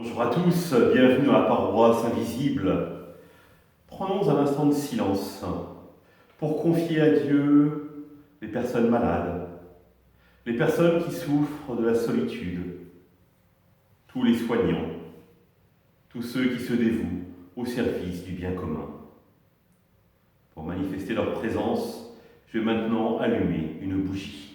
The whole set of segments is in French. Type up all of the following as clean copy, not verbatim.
Bonjour à tous, bienvenue dans la paroisse invisible. Prenons un instant de silence pour confier à Dieu les personnes malades, les personnes qui souffrent de la solitude, tous les soignants, tous ceux qui se dévouent au service du bien commun. Pour manifester leur présence, je vais maintenant allumer une bougie.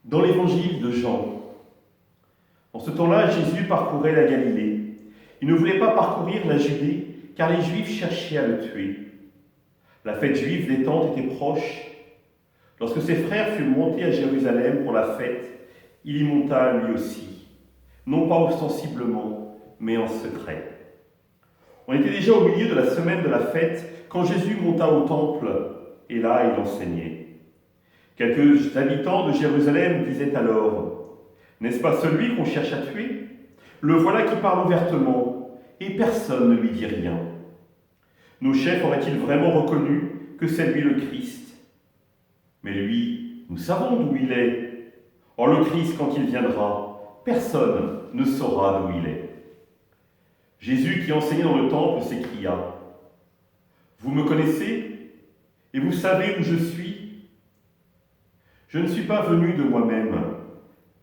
Dans l'évangile de Jean, en ce temps-là, Jésus parcourait la Galilée. Il ne voulait pas parcourir la Judée, car les Juifs cherchaient à le tuer. La fête juive des Tentes était proche. Lorsque ses frères furent montés à Jérusalem pour la fête, il y monta lui aussi, non pas ostensiblement, mais en secret. On était déjà au milieu de la semaine de la fête, quand Jésus monta au temple, et là il enseignait. Quelques habitants de Jérusalem disaient alors : « N'est-ce pas celui qu'on cherche à tuer ? Le voilà qui parle ouvertement, et personne ne lui dit rien. Nos chefs auraient-ils vraiment reconnu que c'est lui le Christ ? Mais lui, nous savons d'où il est. Or le Christ, quand il viendra, personne ne saura d'où il est. » Jésus, qui enseignait dans le temple, s'écria : « Vous me connaissez ? Et vous savez où je suis ? Je ne suis pas venu de moi-même,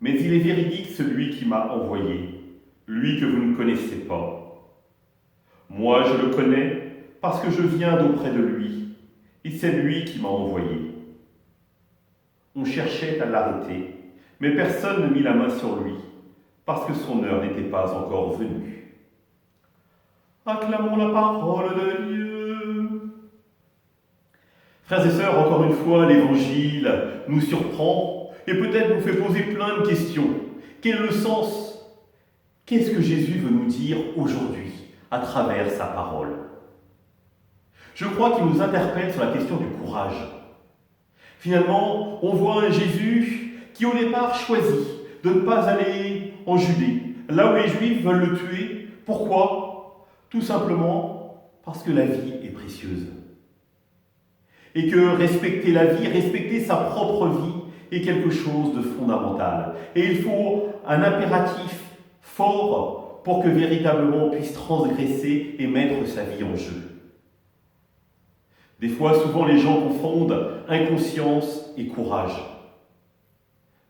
mais il est véridique celui qui m'a envoyé, lui que vous ne connaissez pas. Moi, je le connais parce que je viens d'auprès de lui, et c'est lui qui m'a envoyé. » On cherchait à l'arrêter, mais personne ne mit la main sur lui, parce que son heure n'était pas encore venue. Acclamons la parole de Dieu. Frères et sœurs, encore une fois, l'Évangile nous surprend et peut-être nous fait poser plein de questions. Quel est le sens ? Qu'est-ce que Jésus veut nous dire aujourd'hui à travers sa parole ? Je crois qu'il nous interpelle sur la question du courage. Finalement, on voit un Jésus qui au départ choisit de ne pas aller en Judée, là où les Juifs veulent le tuer. Pourquoi ? Tout simplement parce que la vie est précieuse. Et que respecter la vie, respecter sa propre vie, est quelque chose de fondamental. Et il faut un impératif fort pour que véritablement on puisse transgresser et mettre sa vie en jeu. Des fois, souvent, les gens confondent inconscience et courage.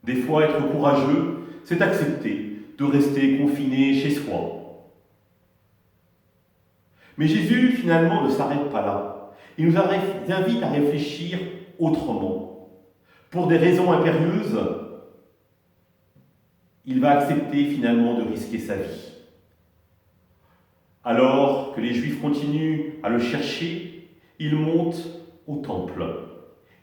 Des fois, être courageux, c'est accepter de rester confiné chez soi. Mais Jésus, finalement, ne s'arrête pas là. Il nous invite à réfléchir autrement. Pour des raisons impérieuses, il va accepter finalement de risquer sa vie. Alors que les Juifs continuent à le chercher, il monte au temple.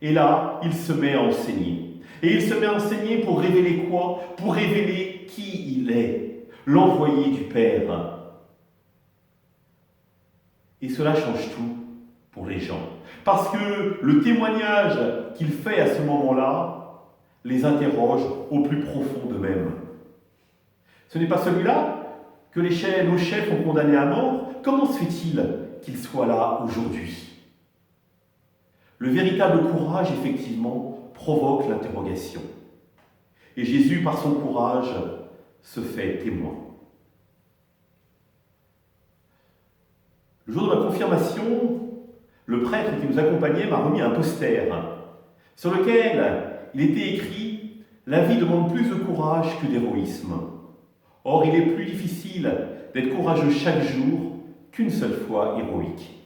Et là, il se met à enseigner. Et il se met à enseigner pour révéler quoi ? Pour révéler qui il est, l'envoyé du Père. Et cela change tout pour les gens. Parce que le témoignage qu'il fait à ce moment-là les interroge au plus profond d'eux-mêmes. Ce n'est pas celui-là que nos chefs ont condamné à mort. Comment se fait-il qu'il soit là aujourd'hui ? Le véritable courage, effectivement, provoque l'interrogation. Et Jésus, par son courage, se fait témoin. Le jour de ma confirmation, le prêtre qui nous accompagnait m'a remis un poster sur lequel il était écrit « La vie demande plus de courage que d'héroïsme. Or, il est plus difficile d'être courageux chaque jour qu'une seule fois héroïque. »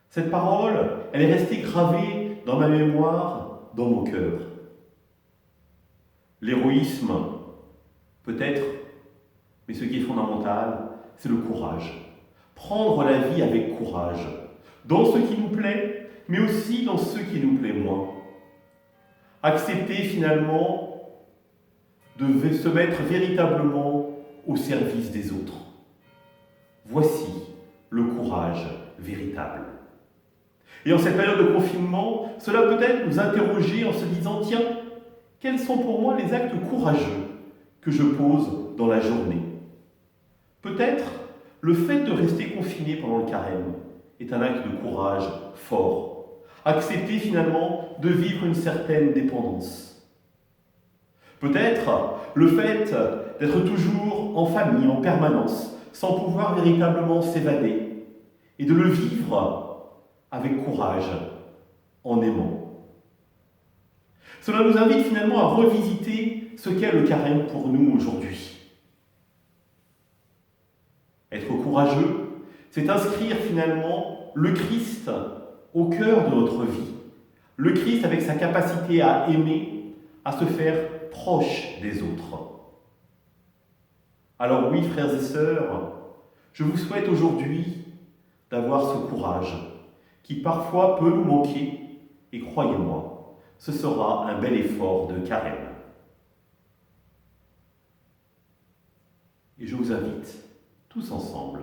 Cette parole, elle est restée gravée dans ma mémoire, dans mon cœur. L'héroïsme, peut-être, mais ce qui est fondamental, c'est le courage. Prendre la vie avec courage, dans ce qui nous plaît, mais aussi dans ce qui nous plaît moins. Accepter finalement de se mettre véritablement au service des autres. Voici le courage véritable. Et en cette période de confinement, cela peut-être nous interroger en se disant, tiens, quels sont pour moi les actes courageux que je pose dans la journée? Peut-être le fait de rester confiné pendant le carême est un acte de courage fort. Accepter finalement de vivre une certaine dépendance. Peut-être le fait d'être toujours en famille, en permanence, sans pouvoir véritablement s'évader, et de le vivre avec courage, en aimant. Cela nous invite finalement à revisiter ce qu'est le carême pour nous aujourd'hui. Être courageux, c'est inscrire finalement le Christ au cœur de notre vie. Le Christ avec sa capacité à aimer, à se faire proche des autres. Alors oui, frères et sœurs, je vous souhaite aujourd'hui d'avoir ce courage qui parfois peut nous manquer, et croyez-moi, ce sera un bel effort de carême. Et je vous invite, tous ensemble,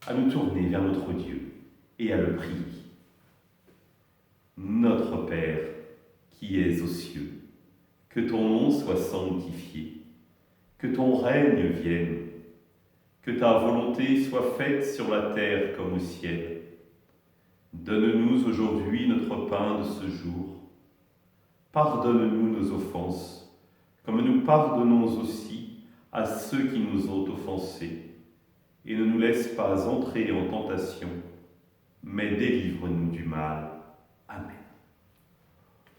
à nous tourner vers notre Dieu et à le prier. Notre Père, qui es aux cieux, que ton nom soit sanctifié, que ton règne vienne, que ta volonté soit faite sur la terre comme au ciel. Donne-nous aujourd'hui notre pain de ce jour. Pardonne-nous nos offenses, comme nous pardonnons aussi à ceux qui nous ont offensés. Et ne nous laisse pas entrer en tentation, mais délivre-nous du mal. Amen.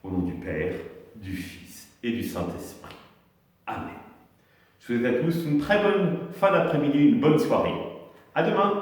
Au nom du Père, du Fils et du Saint-Esprit. Amen. Je vous souhaite à tous une très bonne fin d'après-midi, une bonne soirée. À demain.